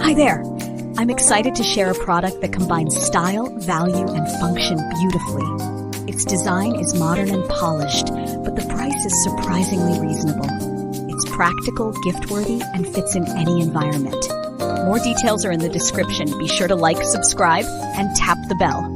Hi there! I'm excited to share a product that combines style, value, and function beautifully. Its design is modern and polished, but the price is surprisingly reasonable. It's practical, gift-worthy, and fits in any environment. More details are in the description. Be sure to like, subscribe, and tap the bell.